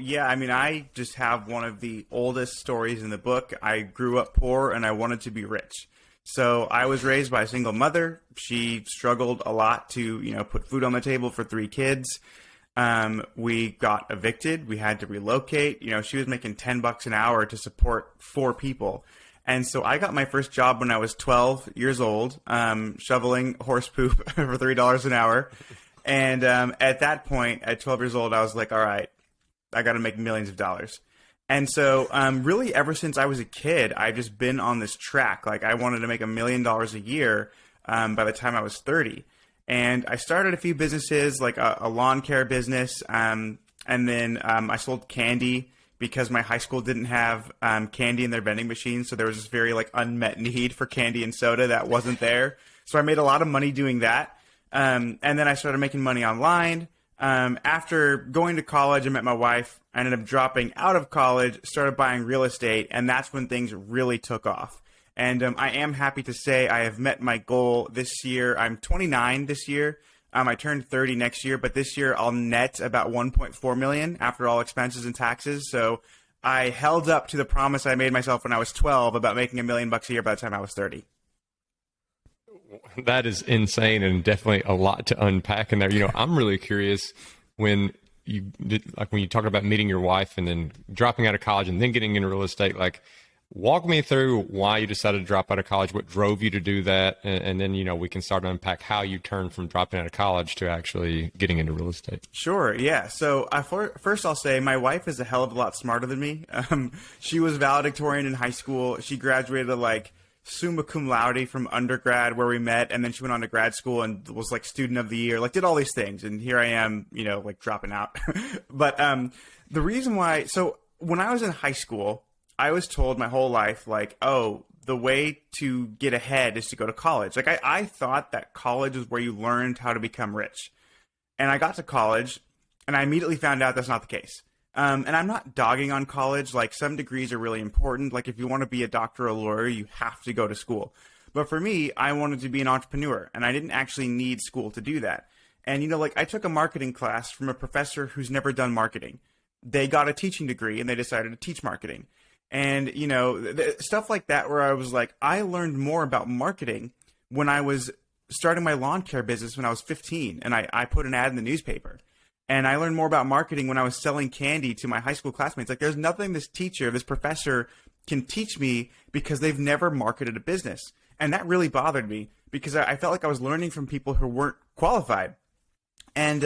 Yeah, I mean, I just have one of the oldest stories in the book. I grew up poor and I wanted to be rich. So I was raised by a single mother. She struggled a lot to, put food on the table for three kids. We got evicted. We had to relocate. She was making $10 an hour to support four people. And so I got my first job when I was 12 years old, shoveling horse poop for $3 an hour. And at that point, at 12 years old, I was like, all right, I got to make millions of dollars. And so really ever since I was a kid, I've just been on this track. Like I wanted to make $1 million a year by the time I was 30. And I started a few businesses, like a lawn care business. And then I sold candy because my high school didn't have candy in their vending machines. So there was this very unmet need for candy and soda that wasn't there. So I made a lot of money doing that. And then I started making money online. After going to college, I met my wife. I ended up dropping out of college, started buying real estate, and that's when things really took off. And I am happy to say I have met my goal this year. I'm 29 this year. I turned 30 next year, but this year I'll net about 1.4 million after all expenses and taxes. So I held up to the promise I made myself when I was 12 about making $1 million a year by the time I was 30. That is insane and definitely a lot to unpack in there. I'm really curious when you talk about meeting your wife and then dropping out of college and then getting into real estate, walk me through why you decided to drop out of college, what drove you to do that, and then, we can start to unpack how you turned from dropping out of college to actually getting into real estate. Sure, yeah. So first I'll say my wife is a hell of a lot smarter than me. She was valedictorian in high school. She graduated summa cum laude from undergrad where we met, and then she went on to grad school and was student of the year, did all these things. And here I am, dropping out. But the reason why, so when I was in high school, I was told my whole life, oh, the way to get ahead is to go to college. I thought that college was where you learned how to become rich. And I got to college and I immediately found out that's not the case. And I'm not dogging on college. Some degrees are really important. If you want to be a doctor or a lawyer, you have to go to school. But for me, I wanted to be an entrepreneur, and I didn't actually need school to do that. And, I took a marketing class from a professor who's never done marketing. They got a teaching degree, and they decided to teach marketing. And, stuff like that where I was I learned more about marketing when I was starting my lawn care business when I was 15, and I put an ad in the newspaper. And I learned more about marketing when I was selling candy to my high school classmates. There's nothing this professor can teach me because they've never marketed a business. And that really bothered me because I felt like I was learning from people who weren't qualified. And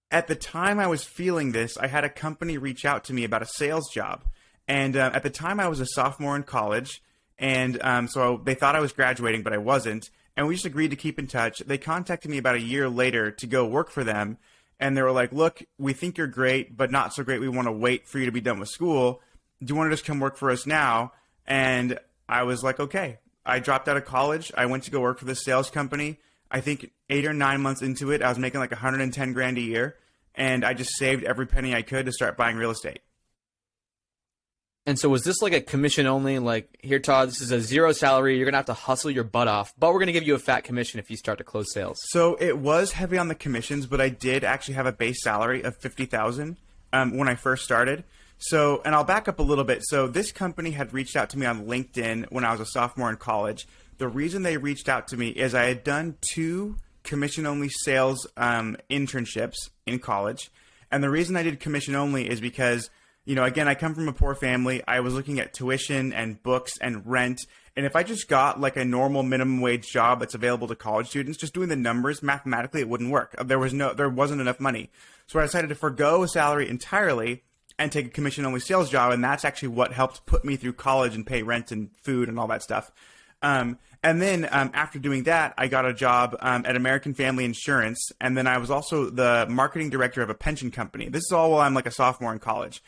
at the time I was feeling this, I had a company reach out to me about a sales job. And at the time I was a sophomore in college. And so they thought I was graduating, but I wasn't. And we just agreed to keep in touch. They contacted me about a year later to go work for them. And they were like, look, we think you're great, but not so great. We want to wait for you to be done with school. Do you want to just come work for us now? And I was like, okay. I dropped out of college. I went to go work for this sales company. I think 8 or 9 months into it, I was making $110,000 a year. And I just saved every penny I could to start buying real estate. And so was this a commission only, here, Todd, this is a zero salary. You're going to have to hustle your butt off, but we're going to give you a fat commission if you start to close sales. So it was heavy on the commissions, but I did actually have a base salary of $50,000 when I first started. So, and I'll back up a little bit. So this company had reached out to me on LinkedIn when I was a sophomore in college. The reason they reached out to me is I had done 2 commission-only sales internships in college. And the reason I did commission-only is because again, I come from a poor family. I was looking at tuition and books and rent. And if I just got a normal minimum wage job that's available to college students, just doing the numbers, mathematically, it wouldn't work. There wasn't enough money. So I decided to forego a salary entirely and take a commission-only sales job. And that's actually what helped put me through college and pay rent and food and all that stuff. And then after doing that, I got a job at American Family Insurance. And then I was also the marketing director of a pension company. This is all while I'm a sophomore in college.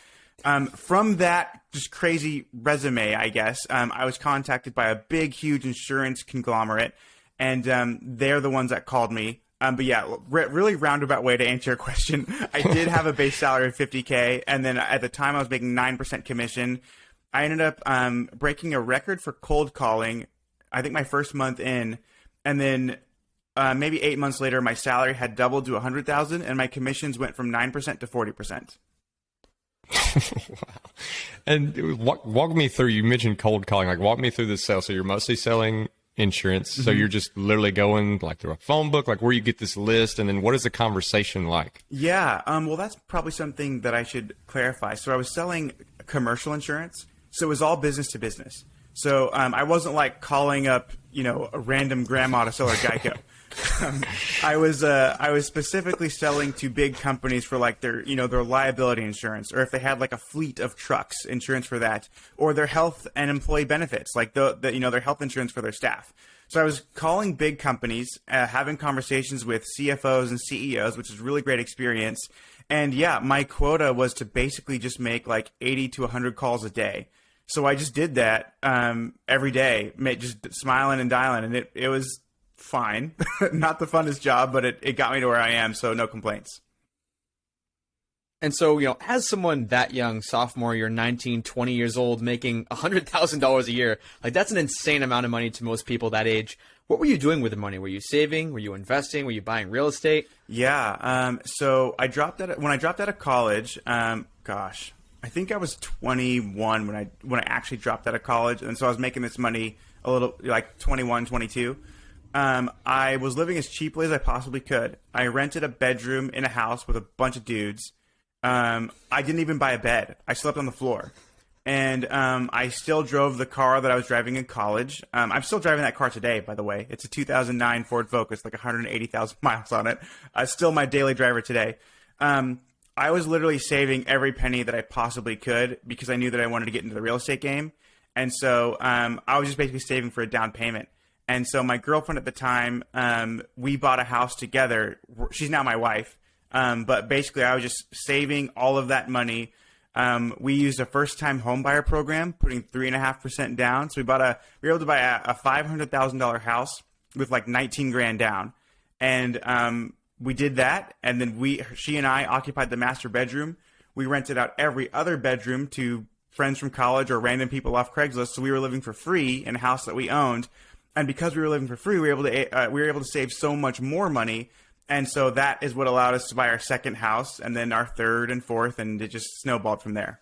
From that just crazy resume, I guess, I was contacted by a big, huge insurance conglomerate, and they're the ones that called me. But yeah, really roundabout way to answer your question. I did have a base salary of $50K, and then at the time I was making 9% commission. I ended up breaking a record for cold calling, I think my first month in, and then maybe 8 months later, my salary had doubled to $100,000, and my commissions went from 9% to 40%. Wow. And walk me through, you mentioned cold calling, like walk me through the sale. So you're mostly selling insurance. So you're just literally going like through a phone book, like where you get this list, and then what is the conversation like? Yeah, well, that's probably something that I should clarify. So I was selling commercial insurance, so it was all business to business. So I wasn't like calling up, a random grandma to sell her Geico. I was specifically selling to big companies for like their liability insurance, or if they had like a fleet of trucks, insurance for that, or their health and employee benefits, like their health insurance for their staff. So I was calling big companies, having conversations with CFOs and CEOs, which is a really great experience. And yeah, my quota was to basically just make like 80 to 100 calls a day. So I just did that every day, just smiling and dialing, and it was fine. Not the funnest job, but it got me to where I am, so no complaints. And so, as someone that young, sophomore, you're 19, 20 years old, making $100,000 a year, like that's an insane amount of money to most people that age. What were you doing with the money? Were you saving? Were you investing? Were you buying real estate? Yeah. So when I dropped out of college, I think I was 21 when I actually dropped out of college, and so I was making this money a little like 21, 22. I was living as cheaply as I possibly could. I rented a bedroom in a house with a bunch of dudes. I didn't even buy a bed. I slept on the floor. And I still drove the car that I was driving in college. I'm still driving that car today, by the way. It's a 2009 Ford Focus, like 180,000 miles on it. Still my daily driver today. I was literally saving every penny that I possibly could because I knew that I wanted to get into the real estate game. And so I was just basically saving for a down payment. And so my girlfriend at the time, we bought a house together. She's now my wife. But basically, I was just saving all of that money. We used a first-time homebuyer program, putting 3.5% down. So we were able to buy a $500,000 house with like 19 grand down. And we did that. And then she and I occupied the master bedroom. We rented out every other bedroom to friends from college or random people off Craigslist. So we were living for free in a house that we owned. And because we were living for free, we were able to save so much more money. And so that is what allowed us to buy our second house, and then our third and fourth, and it just snowballed from there.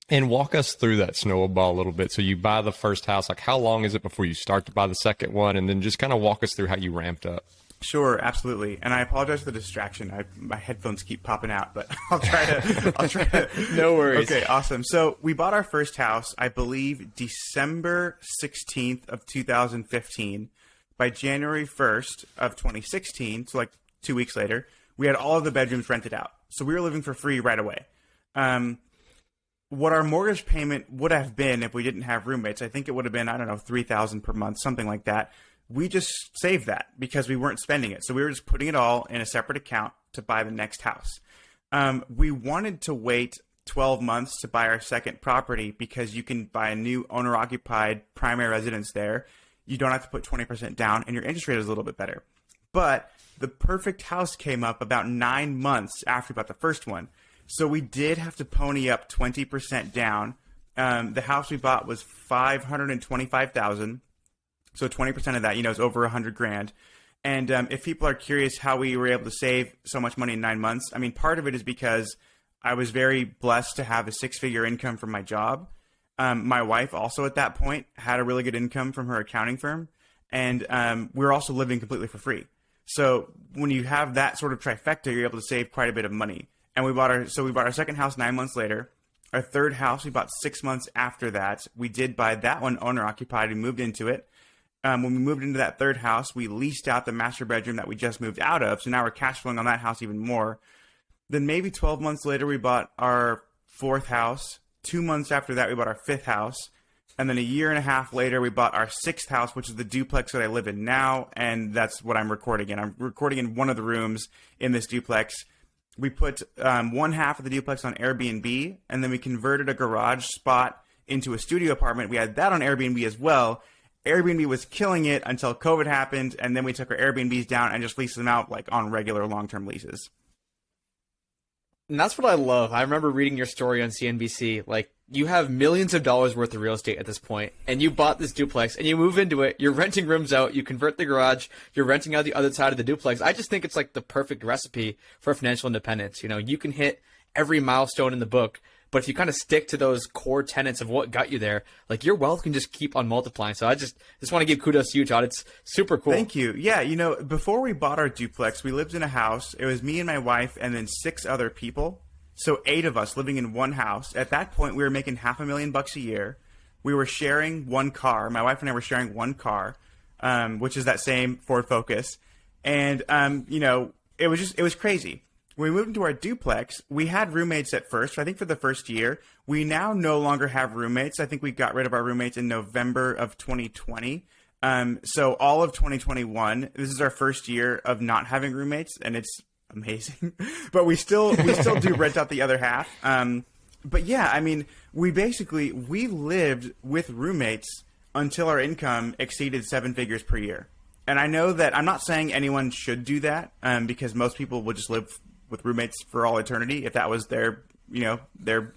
And walk us through that snowball a little bit. So you buy the first house, like how long is it before you start to buy the second one? And then just kind of walk us through how you ramped up. Sure, absolutely. And I apologize for the distraction. My headphones keep popping out, but I'll try to. No worries. Okay, awesome. So we bought our first house, I believe, December 16th of 2015. By January 1st of 2016, so like 2 weeks later, we had all of the bedrooms rented out. So we were living for free right away. What our mortgage payment would have been if we didn't have roommates, I think it would have been, $3,000 per month, something like that. We just saved that because we weren't spending it. So we were just putting it all in a separate account to buy the next house. We wanted to wait 12 months to buy our second property because you can buy a new owner-occupied primary residence there. You don't have to put 20% down, and your interest rate is a little bit better. But the perfect house came up about 9 months after we bought the first one. So we did have to pony up 20% down. The house we bought was $525,000. So 20% of that, is over 100 grand. And if people are curious how we were able to save so much money in 9 months, part of it is because I was very blessed to have a 6-figure income from my job. My wife also at that point had a really good income from her accounting firm, and we were also living completely for free. So when you have that sort of trifecta, you're able to save quite a bit of money. And we bought our second house 9 months later. Our third house we bought 6 months after that. We did buy that one owner occupied. We moved into it. When we moved into that third house, we leased out the master bedroom that we just moved out of. So now we're cash flowing on that house even more. Then maybe 12 months later, we bought our fourth house. 2 months after that, we bought our fifth house. And then a year and a half later, we bought our sixth house, which is the duplex that I live in now. And that's what I'm recording in. I'm recording in one of the rooms in this duplex. We put one half of the duplex on Airbnb, and then we converted a garage spot into a studio apartment. We had that on Airbnb as well. Airbnb was killing it until COVID happened, and then we took our Airbnbs down and just leased them out like on regular long-term leases. And that's what I love. I remember reading your story on CNBC. Like, you have millions of dollars worth of real estate at this point, and you bought this duplex, and you move into it. You're renting rooms out. You convert the garage. You're renting out the other side of the duplex. I just think it's like the perfect recipe for financial independence. You can hit every milestone in the book. But if you kind of stick to those core tenets of what got you there, like your wealth can just keep on multiplying. So I just want to give kudos to you, Todd. It's super cool. Thank you. Yeah, before we bought our duplex, we lived in a house. It was me and my wife and then 6 other people. So 8 of us living in one house. At that point, we were making $500,000 a year. We were sharing one car. My wife and I were sharing one car, which is that same Ford Focus. And, it was crazy. When we moved into our duplex, we had roommates at first. I think for the first year, we now no longer have roommates. I think we got rid of our roommates in November of 2020. So all of 2021, this is our first year of not having roommates, and it's amazing. But we still do rent out the other half. But yeah, I mean, we lived with roommates until our income exceeded 7 figures per year. And I know that I'm not saying anyone should do that, because most people would just live with roommates for all eternity if that was their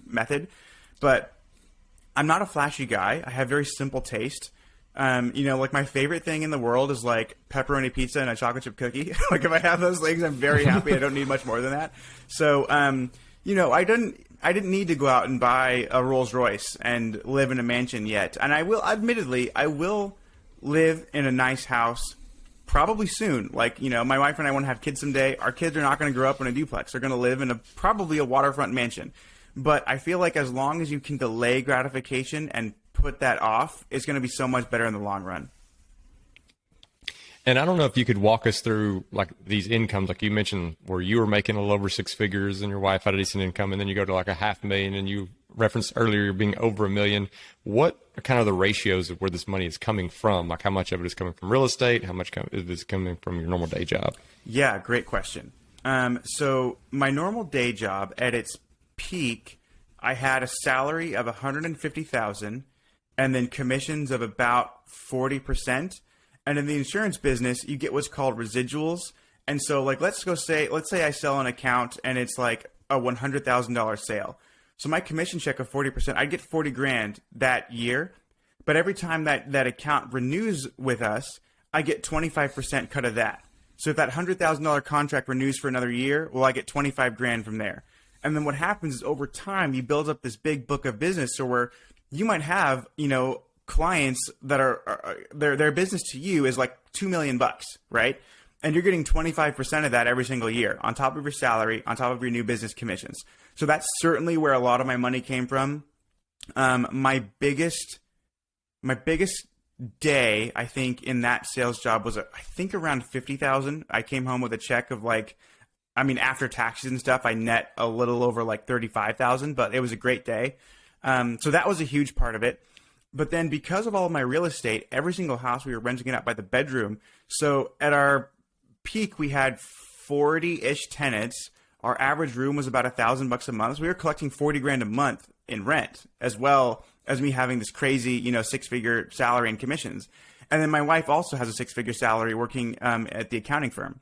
method. But I'm not a flashy guy. I have very simple taste. Like my favorite thing in the world is like pepperoni pizza and a chocolate chip cookie. Like if I have those things, I'm very happy. I don't need much more than that. So, I didn't need to go out and buy a Rolls Royce and live in a mansion yet. And I will live in a nice house probably soon. Like, my wife and I want to have kids someday. Our kids are not going to grow up in a duplex. They're going to live in probably a waterfront mansion. But I feel like as long as you can delay gratification and put that off, it's going to be so much better in the long run. And I don't know if you could walk us through like these incomes, like you mentioned, where you were making a little over 6 figures and your wife had a decent income, and then you go to like $500,000, and you referenced earlier you're being over $1 million. What are kind of the ratios of where this money is coming from? Like how much of it is coming from real estate? How much is coming from your normal day job? Yeah, great question. So my normal day job at its peak, I had a salary of $150,000 and then commissions of about 40%. And in the insurance business, you get what's called residuals. And so like, let's say I sell an account and it's like a $100,000 sale. So my commission check of 40%, I get $40,000 that year. But every time that account renews with us, I get 25% cut of that. So if that $100,000 contract renews for another year, well, I get $25,000 from there. And then what happens is over time, you build up this big book of business, so where you might have, clients that are their business to you is like $2 million, right? And you're getting 25% of that every single year on top of your salary, on top of your new business commissions. So that's certainly where a lot of my money came from. My biggest day, I think, in that sales job was, I think, around $50,000. I came home with a check of after taxes and stuff, I net a little over like $35,000, but it was a great day. So that was a huge part of it. But then because of all of my real estate, every single house we were renting it out by the bedroom. So at our peak, we had 40-ish tenants. Our average room was about $1,000 a month. So we were collecting $40,000 a month in rent, as well as me having this crazy, 6-figure salary and commissions. And then my wife also has a 6-figure salary working at the accounting firm.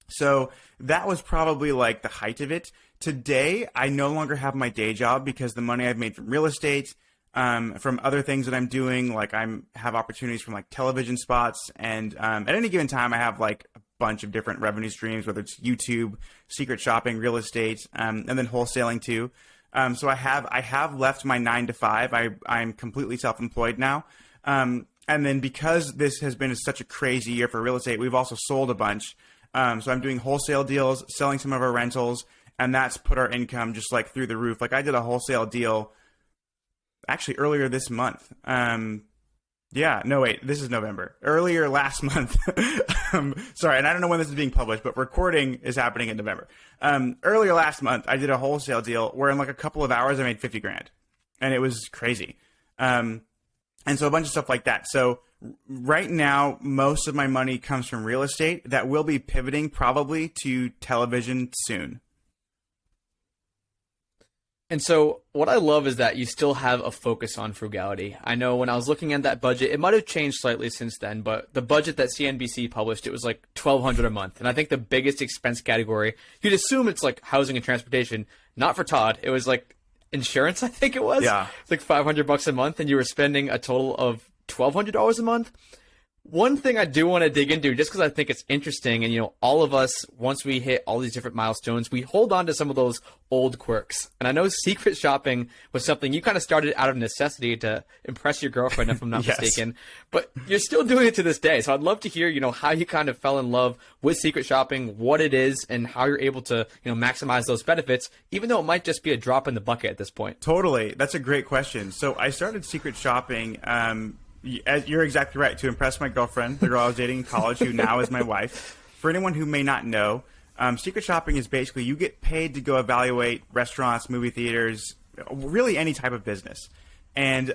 So that was probably like the height of it. Today, I no longer have my day job because the money I've made from real estate, from other things that I'm doing, like have opportunities from like television spots, and at any given time I have like a bunch of different revenue streams, whether it's YouTube, secret shopping, real estate, and then wholesaling too. So I have left my 9 to 5. I'm completely self-employed now. And then because this has been such a crazy year for real estate, we've also sold a bunch. So I'm doing wholesale deals, selling some of our rentals, and that's put our income just like through the roof. Like I did a wholesale deal actually earlier this month. This is November. Earlier last month. Sorry, and I don't know when this is being published, but recording is happening in November. Earlier last month, I did a wholesale deal where in like a couple of hours I made $50,000, and it was crazy. And so a bunch of stuff like that. So right now, most of my money comes from real estate that will be pivoting probably to television soon. And so what I love is that you still have a focus on frugality. I know when I was looking at that budget, it might have changed slightly since then, but the budget that CNBC published, it was like $1,200 a month. And I think the biggest expense category, you'd assume it's like housing and transportation. Not for Todd. It was like insurance, I think it was. Yeah. It's like $500 a month, and you were spending a total of $1,200 a month. One thing I do want to dig into, just because I think it's interesting, and all of us, once we hit all these different milestones, we hold on to some of those old quirks. And I know secret shopping was something you kind of started out of necessity to impress your girlfriend, if I'm not Yes. mistaken. But you're still doing it to this day. So I'd love to hear, how you kind of fell in love with secret shopping, what it is, and how you're able to, maximize those benefits, even though it might just be a drop in the bucket at this point. Totally. That's a great question. So I started secret shopping. You're exactly right. To impress my girlfriend, the girl I was dating in college, who now is my wife. For anyone who may not know, secret shopping is basically you get paid to go evaluate restaurants, movie theaters, really any type of business. And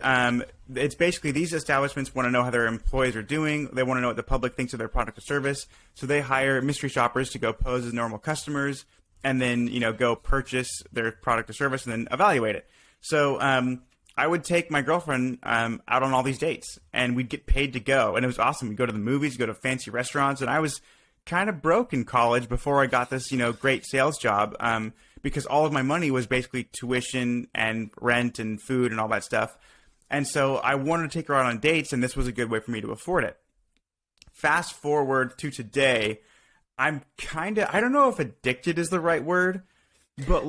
it's basically these establishments want to know how their employees are doing. They want to know what the public thinks of their product or service. So they hire mystery shoppers to go pose as normal customers and then, go purchase their product or service and then evaluate it. So I would take my girlfriend out on all these dates, and we'd get paid to go. And it was awesome. We'd go to the movies, go to fancy restaurants. And I was kind of broke in college before I got this, great sales job because all of my money was basically tuition and rent and food and all that stuff. And so I wanted to take her out on dates, and this was a good way for me to afford it. Fast forward to today, I'm kind of, I don't know if addicted is the right word, but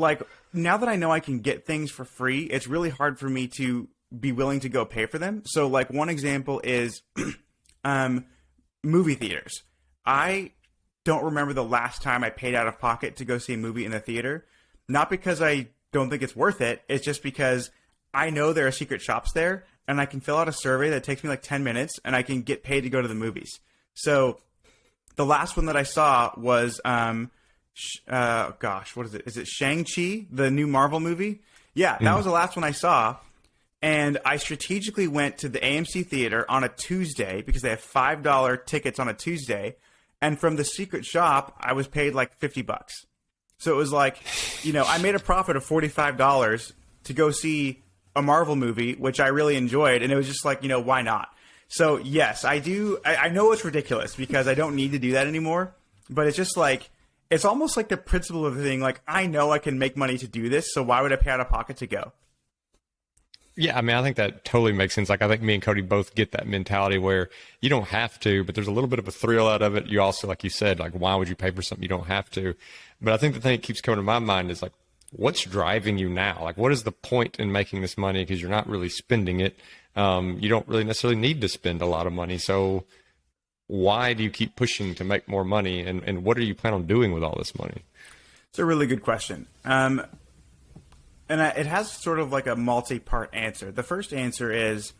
now that I know I can get things for free, it's really hard for me to be willing to go pay for them. So one example is movie theaters. I don't remember the last time I paid out of pocket to go see a movie in the theater. Not because I don't think it's worth it. It's just because I know there are secret shops there, and I can fill out a survey that takes me 10 minutes, and I can get paid to go to the movies. So the last one that I saw was what is it? Is it Shang-Chi, the new Marvel movie? Yeah, that was the last one I saw. And I strategically went to the AMC theater on a Tuesday because they have $5 tickets on a Tuesday. And from the secret shop, I was paid $50. So it was I made a profit of $45 to go see a Marvel movie, which I really enjoyed. And it was just why not? So yes, I do. I know it's ridiculous because I don't need to do that anymore. But it's just it's almost like the principle of the thing. I know I can make money to do this, so why would I pay out of pocket to go? Yeah, I mean, I think that totally makes sense. I think me and Cody both get that mentality where you don't have to, but there's a little bit of a thrill out of it. You also, like you said, why would you pay for something you don't have to? But I think the thing that keeps coming to my mind is what's driving you now? What is the point in making this money? Because you're not really spending it. You don't really necessarily need to spend a lot of money. So why do you keep pushing to make more money? And what are you planning on doing with all this money? It's a really good question. And it has sort of a multi-part answer. The first answer is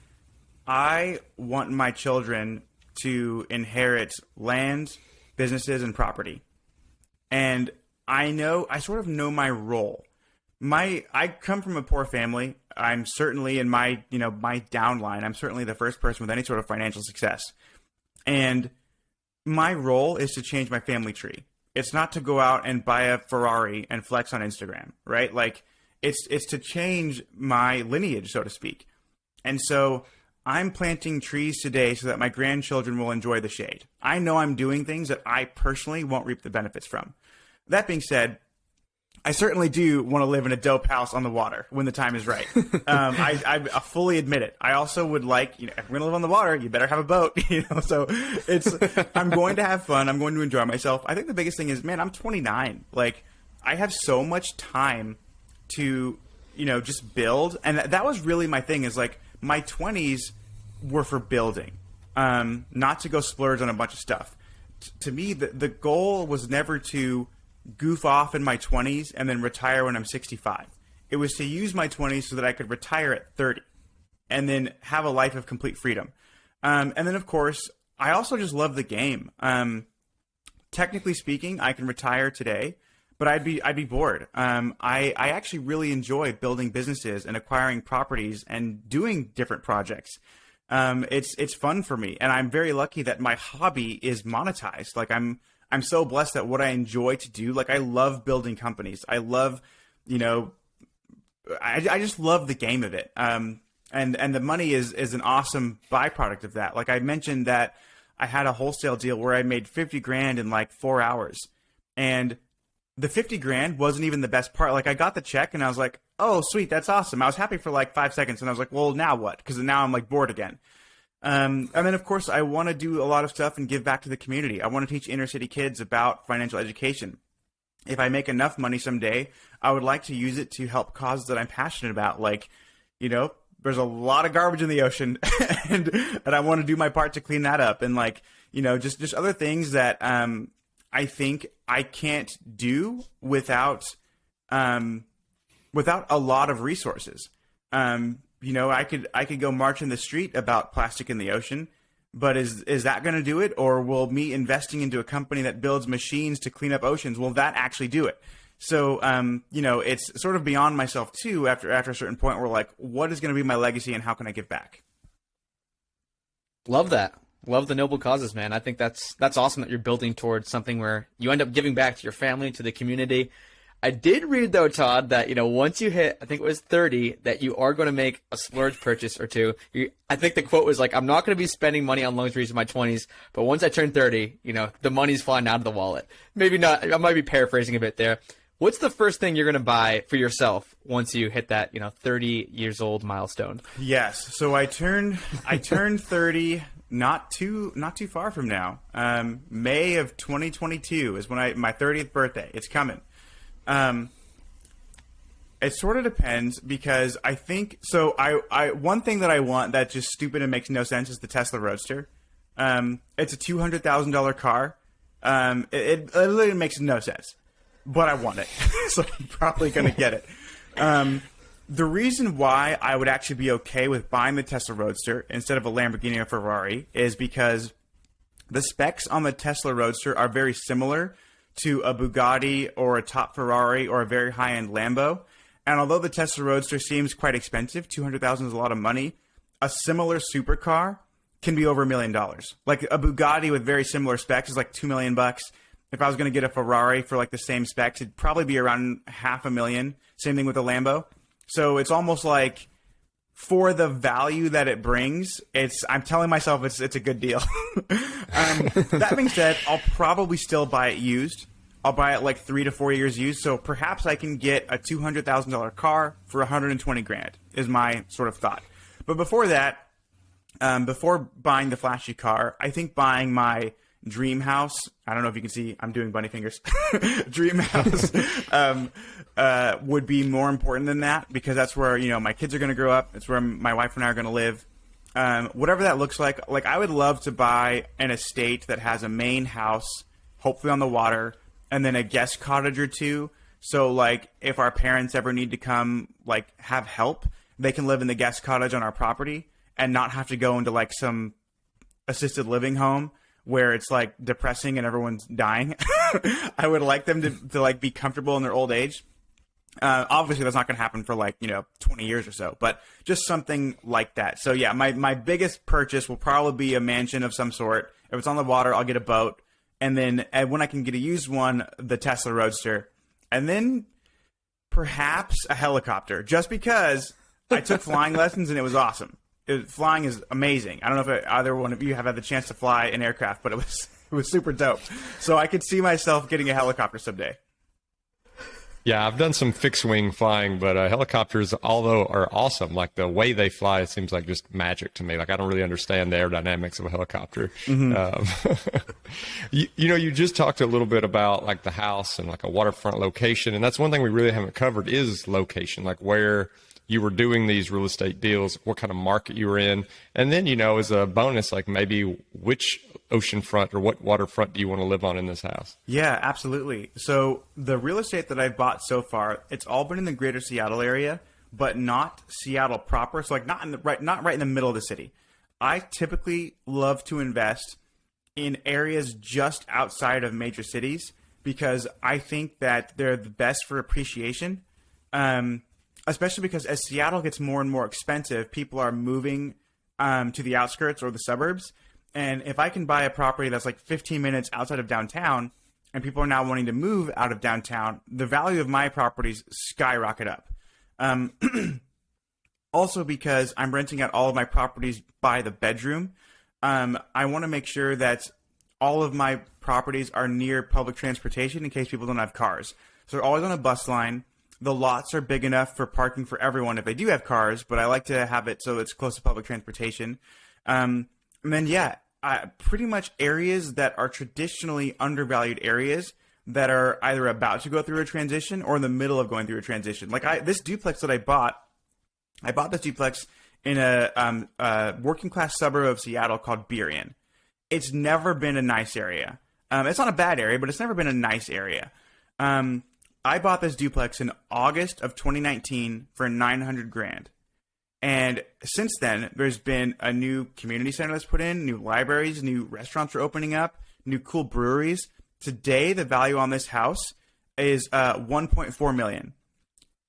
I want my children to inherit land, businesses, and property. And I sort of know my role. I come from a poor family. I'm certainly in my downline. I'm certainly the first person with any sort of financial success. And my role is to change my family tree. It's not to go out and buy a Ferrari and flex on Instagram, right? It's to change my lineage, so to speak. And so I'm planting trees today so that my grandchildren will enjoy the shade. I know I'm doing things that I personally won't reap the benefits from. That being said, I certainly do want to live in a dope house on the water when the time is right. I fully admit it. I also would if we're going to live on the water, you better have a boat. So I'm going to have fun. I'm going to enjoy myself. I think the biggest thing is, man, I'm 29. I have so much time to, just build. And that was really my thing is my 20s were for building, not to go splurge on a bunch of stuff. To me, the goal was never to goof off in my 20s and then retire when I'm 65. It was to use my 20s so that I could retire at 30 and then have a life of complete freedom. And then, of course, I also just love the game. Technically speaking, I can retire today, but I'd be bored. I actually really enjoy building businesses and acquiring properties and doing different projects. It's fun for me, and I'm very lucky that my hobby is monetized. I'm so blessed that what I enjoy to do, I love building companies. I love, I just love the game of it. And the money is an awesome byproduct of that. I mentioned that I had a wholesale deal where I made 50 grand in 4 hours, and the 50 grand wasn't even the best part. I got the check and I was like, oh, sweet, that's awesome. I was happy for 5 seconds, and I was like, well, now what? Because now I'm bored again. And then, of course, I want to do a lot of stuff and give back to the community. I want to teach inner city kids about financial education. If I make enough money someday, I would like to use it to help causes that I'm passionate about. Like, there's a lot of garbage in the ocean, and I want to do my part to clean that up. And just other things that I think I can't do without a lot of resources. I could go march in the street about plastic in the ocean, but is that going to do it? Or will me investing into a company that builds machines to clean up oceans, will that actually do it? So, it's sort of beyond myself too, after a certain point where like, what is going to be my legacy and how can I give back? Love that. Love the noble causes, man. I think that's awesome that you're building towards something where you end up giving back to your family, to the community. I did read, though, Todd, that, once you hit, I think it was 30, that you are going to make a splurge purchase or two. I think the quote was like, I'm not going to be spending money on luxuries in my 20s, but once I turn 30, the money's flying out of the wallet. Maybe not. I might be paraphrasing a bit there. What's the first thing you're going to buy for yourself once you hit that, 30 years old milestone? Yes. So I turned 30 not too far from now. May of 2022 is when my 30th birthday. It's coming. It sort of depends because I think so. I one thing that I want that's just stupid and makes no sense is the Tesla Roadster. It's a $200,000 car. It literally makes no sense, but I want it, so I'm probably gonna get it. The reason why I would actually be okay with buying the Tesla Roadster instead of a Lamborghini or Ferrari is because the specs on the Tesla Roadster are very similar to a Bugatti or a top Ferrari or a very high-end Lambo. And although the Tesla Roadster seems quite expensive, $200,000 is a lot of money, a similar supercar can be over $1 million. Like a Bugatti with very similar specs is like $2 million. If I was going to get a Ferrari for like the same specs, it'd probably be around $500,000. Same thing with a Lambo. So it's almost like for the value that it brings, I'm telling myself it's a good deal. That being said, I'll probably still buy it used. I'll buy it like 3 to 4 years used. So perhaps I can get a $200,000 car for $120,000 is my sort of thought. But before that, before buying the flashy car, I think buying my dream house. I don't know if you can see, I'm doing bunny fingers. Dream house would be more important than that because that's where, my kids are going to grow up. It's where my wife and I are going to live. Whatever that looks like I would love to buy an estate that has a main house, hopefully on the water, and then a guest cottage or two. So like if our parents ever need to come like have help, they can live in the guest cottage on our property and not have to go into like some assisted living home where it's like depressing and everyone's dying. I would like them to like be comfortable in their old age. Obviously that's not going to happen for like, 20 years or so, but just something like that. So yeah, my biggest purchase will probably be a mansion of some sort. If it's on the water, I'll get a boat. And then when I can get a used one, the Tesla Roadster, and then perhaps a helicopter, just because I took flying lessons and it was awesome. Flying is amazing. I don't know if either one of you have had the chance to fly an aircraft, but it was super dope. So I could see myself getting a helicopter someday. Yeah, I've done some fixed wing flying, but helicopters, although are awesome, like the way they fly, it seems like just magic to me. Like I don't really understand the aerodynamics of a helicopter. Mm-hmm. You just talked a little bit about like the house and like a waterfront location, and that's one thing we really haven't covered is location, like where you were doing these real estate deals, what kind of market you were in, and then as a bonus, like maybe which oceanfront or what waterfront do you want to live on in this house? Yeah, absolutely. So the real estate that I've bought so far, it's all been in the greater Seattle area, but not Seattle proper. So like not right in the middle of the city. I typically love to invest in areas just outside of major cities because I think that they're the best for appreciation. Especially because as Seattle gets more and more expensive, people are moving to the outskirts or the suburbs. And if I can buy a property that's like 15 minutes outside of downtown and people are now wanting to move out of downtown, the value of my properties skyrocket up. Also because I'm renting out all of my properties by the bedroom, I want to make sure that all of my properties are near public transportation in case people don't have cars. So they're always on a bus line. The lots are big enough for parking for everyone if they do have cars, but I like to have it so it's close to public transportation. And then, yeah, pretty much areas that are traditionally undervalued areas that are either about to go through a transition or in the middle of going through a transition. Like this duplex that I bought this duplex in a working class suburb of Seattle called Burien. It's never been a nice area. It's not a bad area, but it's never been a nice area. I bought this duplex in August of 2019 for $900,000. And since then, there's been a new community center that's put in, new libraries, new restaurants are opening up, new cool breweries. Today, the value on this house is $1.4 million.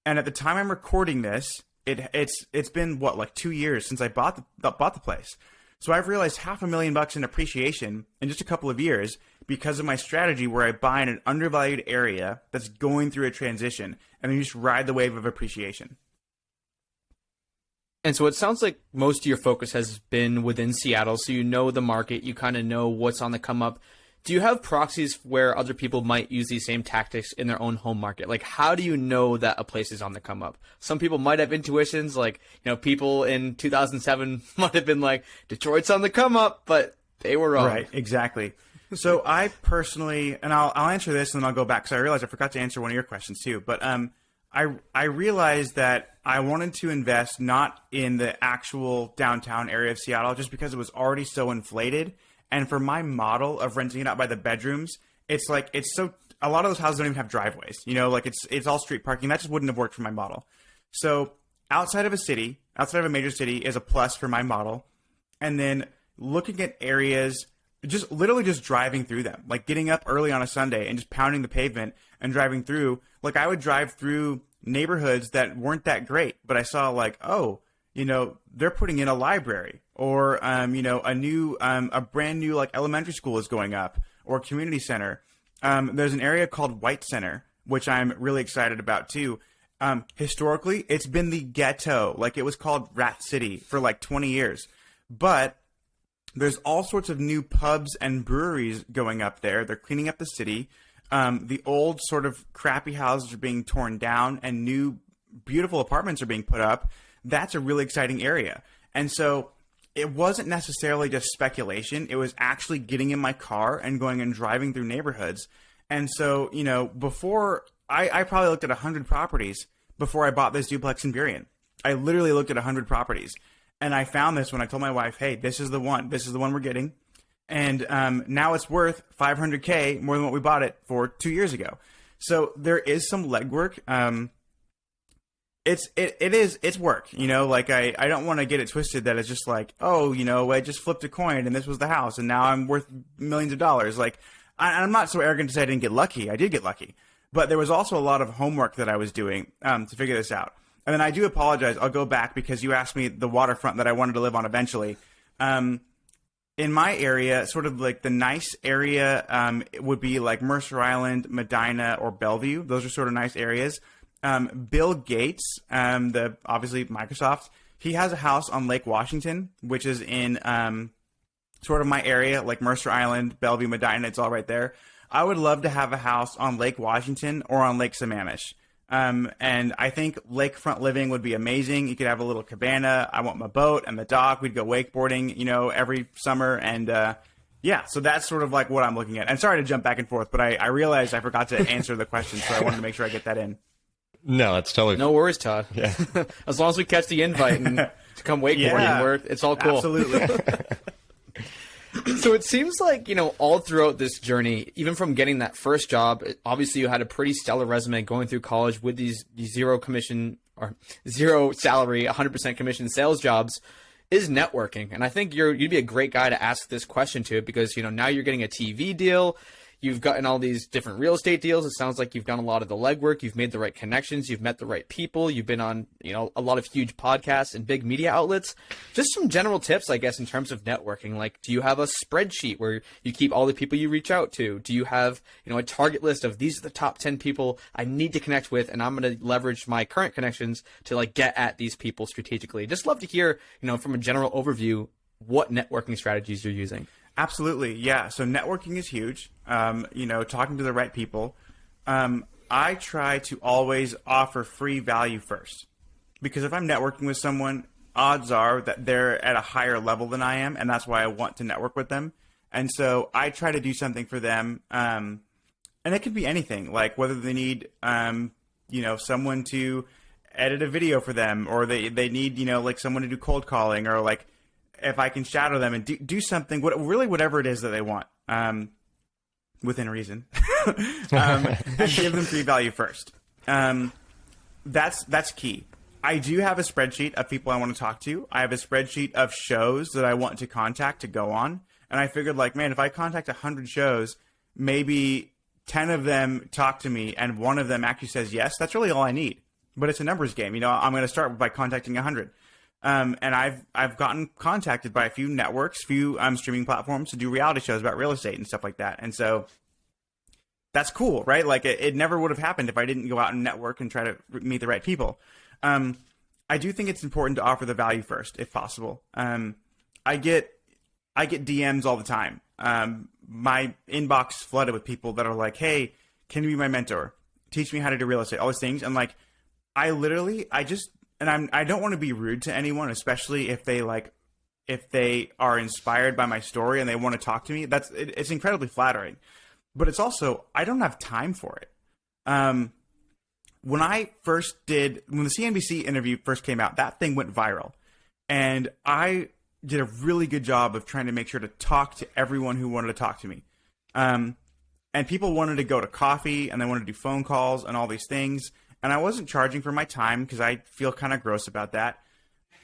And at the time I'm recording this, it's been like 2 years since I bought the place. So I've realized $500,000 in appreciation in just a couple of years because of my strategy where I buy in an undervalued area that's going through a transition and then you just ride the wave of appreciation. And so it sounds like most of your focus has been within Seattle, so you know the market, you kind of know what's on the come up. Do you have proxies where other people might use these same tactics in their own home market? Like, how do you know that a place is on the come up? Some people might have intuitions, like, people in 2007 might have been like, Detroit's on the come up, but they were wrong. Right, exactly. So I personally, and I'll answer this and then I'll go back because I realized I forgot to answer one of your questions too, but I realized that I wanted to invest not in the actual downtown area of Seattle just because it was already so inflated. And for my model of renting it out by the bedrooms, a lot of those houses don't even have driveways, it's all street parking. That just wouldn't have worked for my model. So outside of a major city is a plus for my model. And then looking at areas, just literally just driving through them, like getting up early on a Sunday and just pounding the pavement and driving through. Like I would drive through neighborhoods that weren't that great, but I saw like, they're putting in a library or, a brand new like elementary school is going up or community center. There's an area called White Center, which I'm really excited about too. Historically, it's been the ghetto. Like it was called Rat City for like 20 years, but there's all sorts of new pubs and breweries going up there. They're cleaning up the city. The old sort of crappy houses are being torn down and new beautiful apartments are being put up. That's a really exciting area. And so it wasn't necessarily just speculation. It was actually getting in my car and going and driving through neighborhoods. And so, before I probably looked at 100 properties before I bought this duplex in Burien. I literally looked at 100 properties. And I found this when I told my wife, hey, this is the one. This is the one we're getting. And now it's worth $500K more than what we bought it for 2 years ago. So there is some legwork. It's work, like I don't want to get it twisted that it's just like, I just flipped a coin and this was the house and now I'm worth millions of dollars. Like I'm not so arrogant to say I didn't get lucky. I did get lucky, but there was also a lot of homework that I was doing to figure this out. And then I do apologize. I'll go back because you asked me the waterfront that I wanted to live on eventually. In my area, sort of like the nice area would be like Mercer Island, Medina, or Bellevue. Those are sort of nice areas. Bill Gates, obviously Microsoft, he has a house on Lake Washington, which is in sort of my area, like Mercer Island, Bellevue, Medina. It's all right there. I would love to have a house on Lake Washington or on Lake Sammamish. And I think lakefront living would be amazing. You could have a little cabana. I want my boat and the dock. We'd go wakeboarding, every summer. And, so that's sort of like what I'm looking at. And sorry to jump back and forth, but I realized I forgot to answer the question. So I wanted to make sure I get that in. No, that's totally no worries, Todd. Yeah. As long as we catch the invite and to come wakeboarding, it's all cool. Absolutely. So it seems like, all throughout this journey, even from getting that first job, obviously you had a pretty stellar resume going through college with these zero commission or zero salary, 100% commission sales jobs, is networking. And I think you'd be a great guy to ask this question to because, now you're getting a TV deal. You've gotten all these different real estate deals. It sounds like you've done a lot of the legwork. You've made the right connections. You've met the right people. You've been on, a lot of huge podcasts and big media outlets. Just some general tips, I guess, in terms of networking. Like, do you have a spreadsheet where you keep all the people you reach out to? Do you have, a target list of these are the top 10 people I need to connect with, and I'm going to leverage my current connections to get at these people strategically? Just love to hear, from a general overview, what networking strategies you're using. Absolutely. Yeah. So networking is huge. Talking to the right people. I try to always offer free value first because if I'm networking with someone, odds are that they're at a higher level than I am, and that's why I want to network with them. And so I try to do something for them, and it could be anything, like whether they need, someone to edit a video for them, or they need, like someone to do cold calling, or like if I can shadow them and do something, whatever it is that they want, within reason, and give them free value first. That's key. I do have a spreadsheet of people I want to talk to. I have a spreadsheet of shows that I want to contact to go on. And I figured, like, man, if I contact 100 shows, maybe 10 of them talk to me and one of them actually says yes. That's really all I need. But it's a numbers game. I'm going to start by contacting 100. And I've gotten contacted by a few networks, few streaming platforms to do reality shows about real estate and stuff like that. And so that's cool, right? Like it never would have happened if I didn't go out and network and try to meet the right people. I do think it's important to offer the value first, if possible. I get DMs all the time. My inbox flooded with people that are like, "Hey, can you be my mentor? Teach me how to do real estate." All these things. And like, I don't want to be rude to anyone, especially if they are inspired by my story and they want to talk to me. It's incredibly flattering, but it's also, I don't have time for it. When the CNBC interview first came out, that thing went viral, and I did a really good job of trying to make sure to talk to everyone who wanted to talk to me. And people wanted to go to coffee, and they wanted to do phone calls and all these things. And I wasn't charging for my time because I feel kind of gross about that.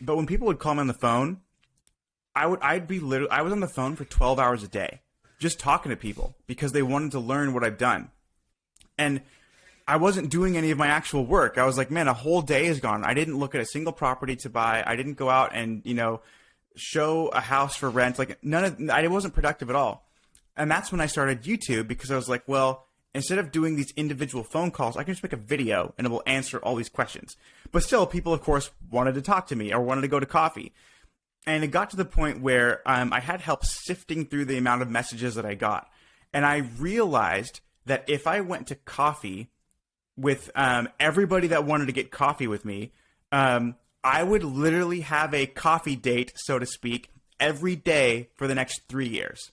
But when people would call me on the phone, I was on the phone for 12 hours a day, just talking to people because they wanted to learn what I've done. And I wasn't doing any of my actual work. I was like, man, a whole day is gone. I didn't look at a single property to buy. I didn't go out and, show a house for rent. Like I wasn't productive at all. And that's when I started YouTube, because I was like, well, instead of doing these individual phone calls, I can just make a video and it will answer all these questions. But still, people, of course, wanted to talk to me or wanted to go to coffee. And it got to the point where I had help sifting through the amount of messages that I got. And I realized that if I went to coffee with everybody that wanted to get coffee with me, I would literally have a coffee date, so to speak, every day for the next 3 years.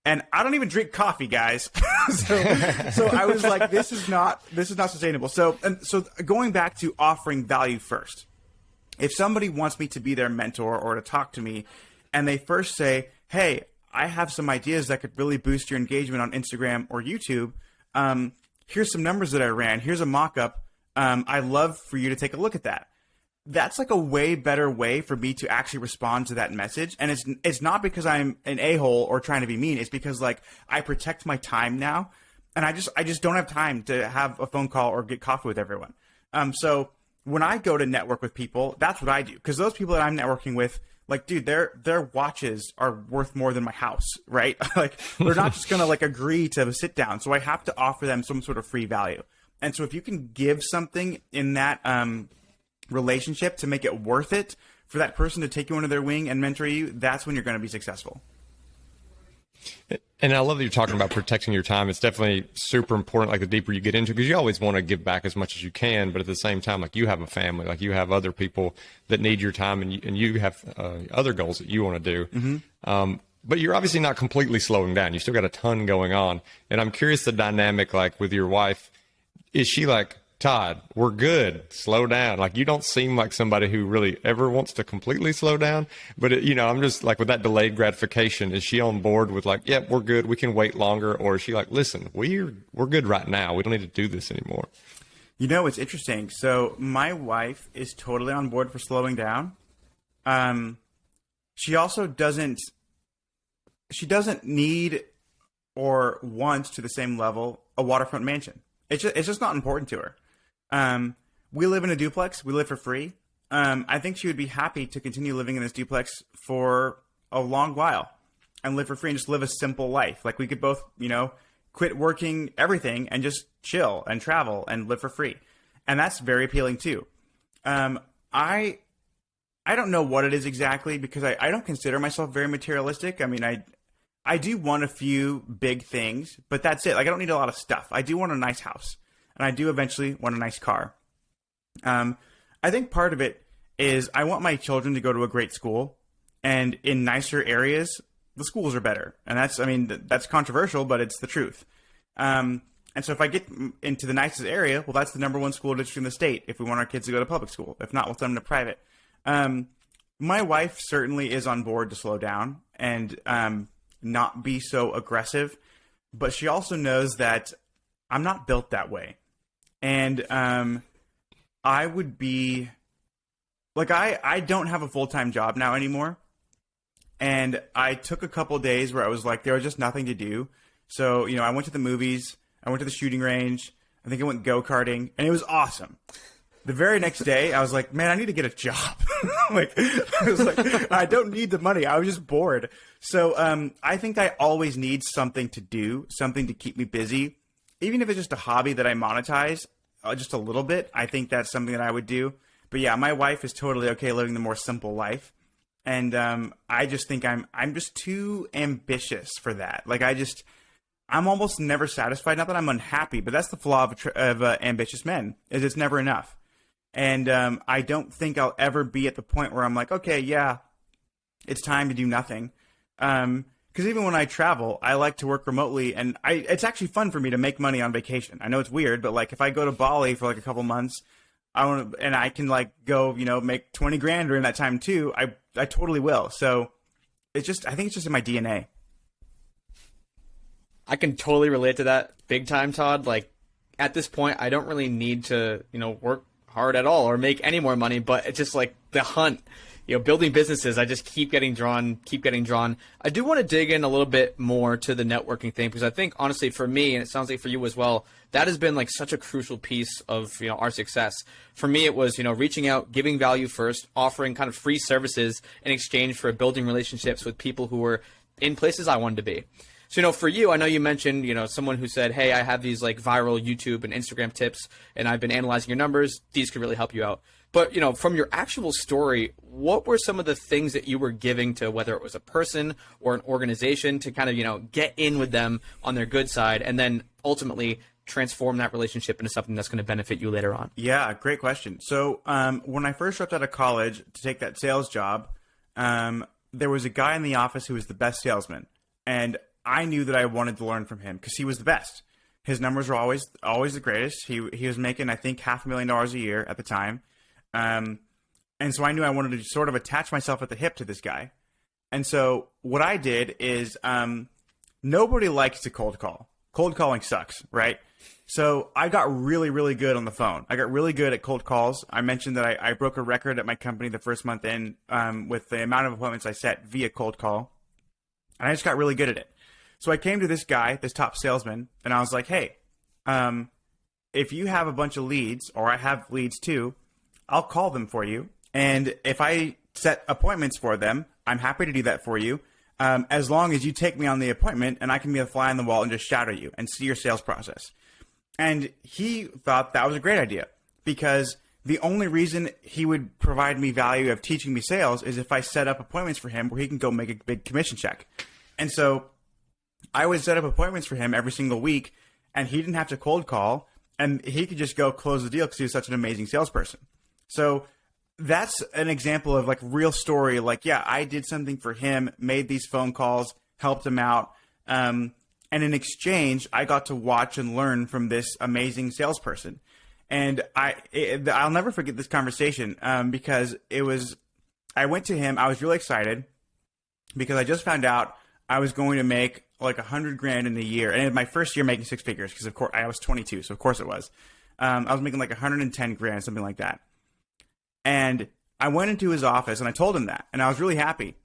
And I don't even drink coffee, guys. so I was like, this is not sustainable. So going back to offering value first. If somebody wants me to be their mentor or to talk to me, and they first say, "Hey, I have some ideas that could really boost your engagement on Instagram or YouTube. Here's some numbers that I ran. Here's a mock-up. I'd love for you to take a look at that." That's like a way better way for me to actually respond to that message. And it's not because I'm an a-hole or trying to be mean. It's because like I protect my time now, and I just don't have time to have a phone call or get coffee with everyone. So when I go to network with people, that's what I do. Because those people that I'm networking with, like, dude, their watches are worth more than my house, right? Like, they're not just gonna like agree to sit down. So I have to offer them some sort of free value. And so if you can give something in that relationship to make it worth it for that person to take you under their wing and mentor you, that's when you're going to be successful. And I love that you're talking about protecting your time. It's definitely super important, like the deeper you get into, because you always want to give back as much as you can, but at the same time, like you have a family, like you have other people that need your time, and you have other goals that you want to do. Mm-hmm. But you're obviously not completely slowing down. You still got a ton going on. And I'm curious the dynamic, like with your wife, is she like, "Todd, we're good, slow down"? Like, you don't seem like somebody who really ever wants to completely slow down, but I'm just like, with that delayed gratification, is she on board with like, "Yep, we're good, we can wait longer"? Or is she like, "Listen, we're good right now, we don't need to do this anymore"? It's interesting. So my wife is totally on board for slowing down. She also doesn't need or want to the same level a waterfront mansion. It's just not important to her. We live in a duplex. We live for free. I think she would be happy to continue living in this duplex for a long while and live for free and just live a simple life. Like, we could both, quit working everything and just chill and travel and live for free. And that's very appealing too. I don't know what it is exactly, because I don't consider myself very materialistic. I mean, I do want a few big things, but that's it. Like, I don't need a lot of stuff. I do want a nice house, and I do eventually want a nice car. I think part of it is I want my children to go to a great school, and in nicer areas, the schools are better. And that's controversial, but it's the truth. And so if I get into the nicest area, well, that's the number one school district in the state if we want our kids to go to public school. If not, we'll send them to private. My wife certainly is on board to slow down and not be so aggressive, but she also knows that I'm not built that way. And I would be like, I don't have a full-time job now anymore. And I took a couple days where I was like, there was just nothing to do. So, I went to the movies, I went to the shooting range, I think I went go-karting, and it was awesome. The very next day, I was like, man, I need to get a job. I don't need the money. I was just bored. So I think I always need something to do, something to keep me busy. Even if it's just a hobby that I monetize just a little bit, I think that's something that I would do. But yeah, my wife is totally okay living the more simple life. And I just think I'm just too ambitious for that. I'm almost never satisfied. Not that I'm unhappy, but that's the flaw of ambitious men, is it's never enough. And I don't think I'll ever be at the point where I'm like, okay, yeah, it's time to do nothing. Because even when I travel, I like to work remotely, and it's actually fun for me to make money on vacation. I know it's weird, but if I go to Bali for a couple months, and I can go, make 20 grand during that time too, I totally will. So I think it's just in my DNA. I can totally relate to that big time, Todd. At this point, I don't really need to, work hard at all or make any more money, but it's just the hunt, building businesses. I just keep getting drawn. I do want to dig in a little bit more to the networking thing, because I think honestly for me, and it sounds like for you as well, that has been such a crucial piece of, our success. For me, it was, reaching out, giving value first, offering kind of free services in exchange for building relationships with people who were in places I wanted to be. So, for you, I know you mentioned, someone who said, hey, I have these viral YouTube and Instagram tips, and I've been analyzing your numbers. These could really help you out. But, from your actual story, what were some of the things that you were giving to, whether it was a person or an organization, to kind of, get in with them on their good side and then ultimately transform that relationship into something that's going to benefit you later on? Yeah, great question. So when I first dropped out of college to take that sales job, there was a guy in the office who was the best salesman. And I knew that I wanted to learn from him because he was the best. His numbers were always the greatest. He was making, I think, $500,000 a year at the time. And so I knew I wanted to sort of attach myself at the hip to this guy. And so what I did is nobody likes to cold call. Cold calling sucks, right? So I got really, really good on the phone. I got really good at cold calls. I mentioned that I broke a record at my company the first month in with the amount of appointments I set via cold call. And I just got really good at it. So I came to this guy, this top salesman, and I was like, hey, if you have a bunch of leads, or I have leads too, I'll call them for you. And if I set appointments for them, I'm happy to do that for you, as long as you take me on the appointment and I can be a fly on the wall and just shout at you and see your sales process. And he thought that was a great idea, because the only reason he would provide me value of teaching me sales is if I set up appointments for him where he can go make a big commission check. And so I would set up appointments for him every single week, and he didn't have to cold call, and he could just go close the deal because he was such an amazing salesperson. So that's an example of real story. Yeah, I did something for him, made these phone calls, helped him out. And in exchange, I got to watch and learn from this amazing salesperson. And I'll never forget this conversation because I went to him. I was really excited because I just found out I was going to make $100,000 in a year. And in my first year making six figures, because of course I was 22. So of course it was. I was making $110,000, something like that. And I went into his office and I told him that, and I was really happy.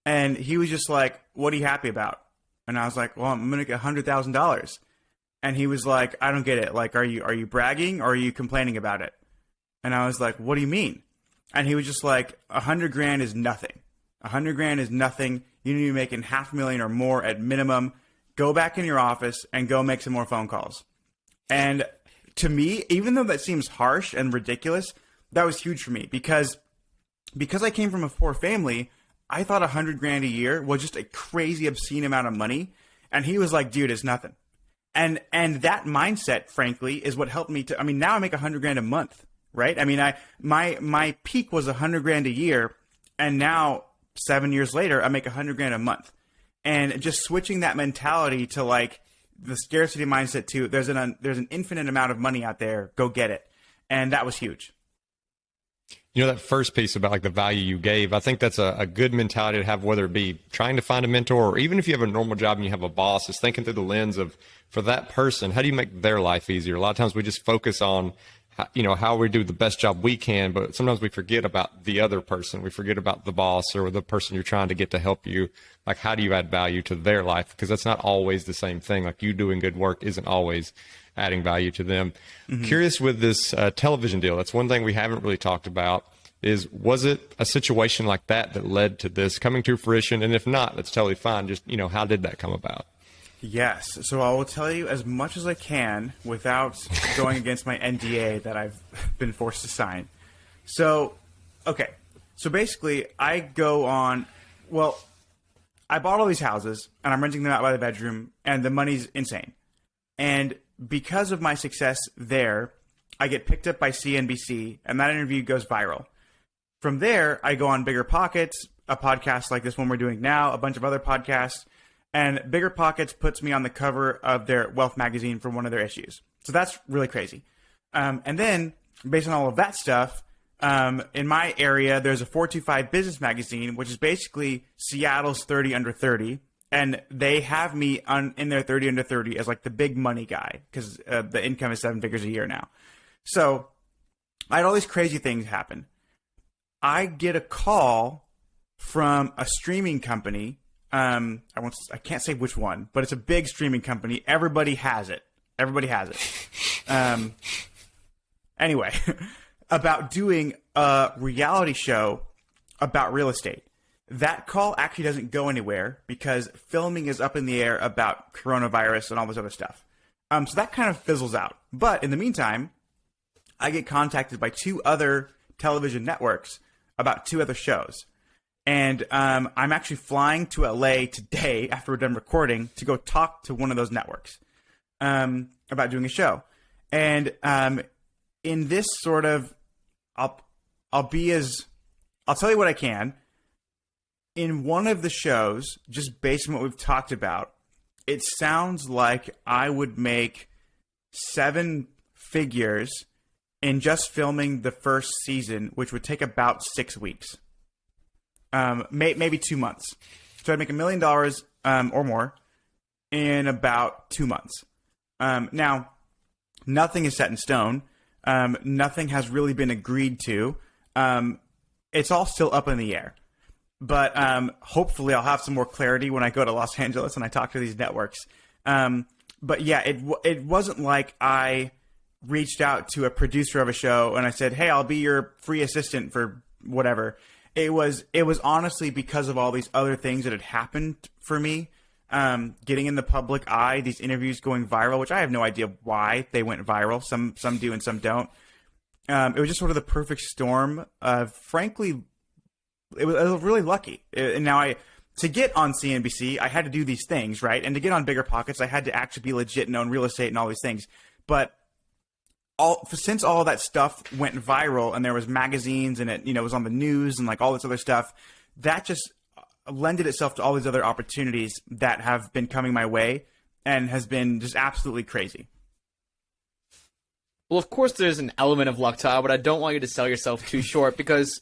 And he was just like, what are you happy about? And I was like, well, I'm going to get $100,000. And he was like, I don't get it. Are you bragging or are you complaining about it? And I was like, what do you mean? And he was just like, $100,000 is nothing. $100,000 is nothing. You need to be making $500,000 or more at minimum. Go back in your office and go make some more phone calls. And to me, even though that seems harsh and ridiculous, that was huge for me because I came from a poor family. I thought $100,000 a year was just a crazy, obscene amount of money. And he was like, dude, it's nothing. And that mindset, frankly, is what helped me now I make $100,000 a month, right? I mean, my peak was $100,000 a year, and now 7 years later, I make $100,000 a month. And just switching that mentality to like the scarcity mindset to there's an infinite amount of money out there, go get it, and that was huge. You know, that first piece about like the value you gave, I think that's a good mentality to have, whether it be trying to find a mentor or even if you have a normal job and you have a boss, is thinking through the lens of, for that person, how do you make their life easier? A lot of times we just focus on, how we do the best job we can, but sometimes we forget about the other person. We forget about the boss or the person you're trying to get to help you. Like, how do you add value to their life? Because that's not always the same thing. Like, you doing good work isn't always adding value to them. Mm-hmm. Curious with this television deal. That's one thing we haven't really talked about. Was it a situation like that led to this coming to fruition? And if not, that's totally fine. Just, how did that come about? Yes. So I will tell you as much as I can without going against my NDA that I've been forced to sign. So, okay. So basically, I bought all these houses, and I'm renting them out by the bedroom, and the money's insane. And because of my success there, I get picked up by CNBC, and that interview goes viral. From there, I go on Bigger Pockets, a podcast like this one we're doing now, a bunch of other podcasts, and Bigger Pockets puts me on the cover of their Wealth magazine for one of their issues. So that's really crazy. And then, based on all of that stuff, in my area, there's a 425 Business magazine, which is basically Seattle's 30 under 30. And they have me in their 30 under 30 as like the big money guy because the income is 7 figures a year now. So I had all these crazy things happen. I get a call from a streaming company. I can't say which one, but it's a big streaming company. Everybody has it. Anyway, about doing a reality show about real estate. That call actually doesn't go anywhere because filming is up in the air about coronavirus and all this other stuff. So that kind of fizzles out. But in the meantime, I get contacted by 2 other television networks about 2 other shows. And I'm actually flying to LA today after we're done recording to go talk to one of those networks about doing a show. And in this sort of, I'll tell you what I can. In one of the shows, just based on what we've talked about, it sounds like I would make 7 figures in just filming the first season, which would take about 6 weeks. Maybe 2 months. So I'd make $1 million or more in about 2 months. Now, nothing is set in stone. Nothing has really been agreed to. It's all still up in the air. But hopefully I'll have some more clarity when I go to Los Angeles and I talk to these networks. But yeah, it wasn't like I reached out to a producer of a show and I said, hey, I'll be your free assistant for whatever. It was honestly because of all these other things that had happened for me, getting in the public eye, these interviews going viral, which I have no idea why they went viral. Some do and some don't. It was just sort of the perfect storm of, frankly, it was really lucky. And now to get on CNBC, I had to do these things, right? And to get on Bigger Pockets, I had to actually be legit and own real estate and all these things. But since all that stuff went viral and there was magazines and it was on the news and like all this other stuff, that just lended itself to all these other opportunities that have been coming my way and has been just absolutely crazy. Well, of course there's an element of luck, Todd, but I don't want you to sell yourself too short because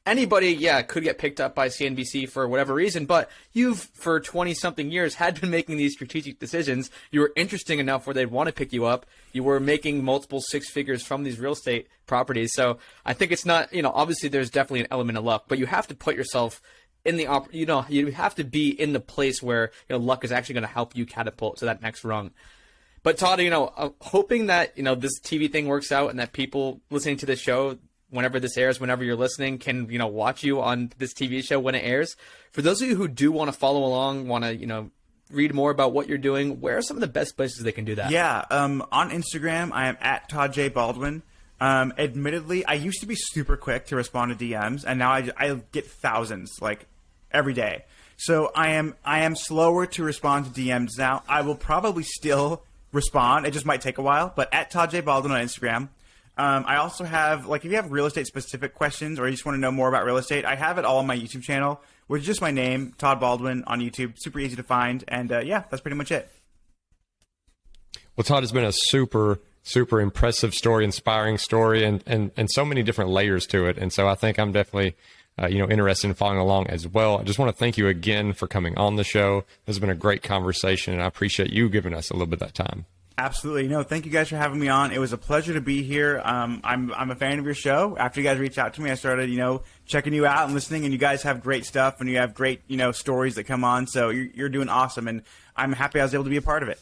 anybody, could get picked up by CNBC for whatever reason, but you've, for 20-something years, had been making these strategic decisions. You were interesting enough where they'd want to pick you up. You were making multiple 6 figures from these real estate properties. So I think it's not, obviously there's definitely an element of luck, but you have to put yourself in the, you have to be in the place where, luck is actually going to help you catapult to that next rung. But Todd, hoping that, this TV thing works out and that people listening to this show, whenever this airs, whenever you're listening, can, watch you on this TV show when it airs. For those of you who do want to follow along, want to, read more about what you're doing, where are some of the best places they can do that? Yeah, on Instagram, I am at Todd J. Baldwin. Admittedly, I used to be super quick to respond to DMs, and now I get thousands, like, every day. So I am slower to respond to DMs now. I will probably still respond. It just might take a while, but at Todd J. Baldwin on Instagram. I also have, like, if you have real estate specific questions or you just want to know more about real estate, I have it all on my YouTube channel, which is just my name, Todd Baldwin, on YouTube. Super easy to find. And yeah, that's pretty much it. Well, Todd, has been a super impressive story, inspiring story, and so many different layers to it. And so I think I'm definitely, interested in following along as well. I just want to thank you again for coming on the show. This has been a great conversation, and I appreciate you giving us a little bit of that time. Absolutely. No, thank you guys for having me on. It was a pleasure to be here. I'm a fan of your show. After you guys reached out to me, I started, checking you out and listening, and you guys have great stuff and you have great, stories that come on. So you're doing awesome, and I'm happy I was able to be a part of it.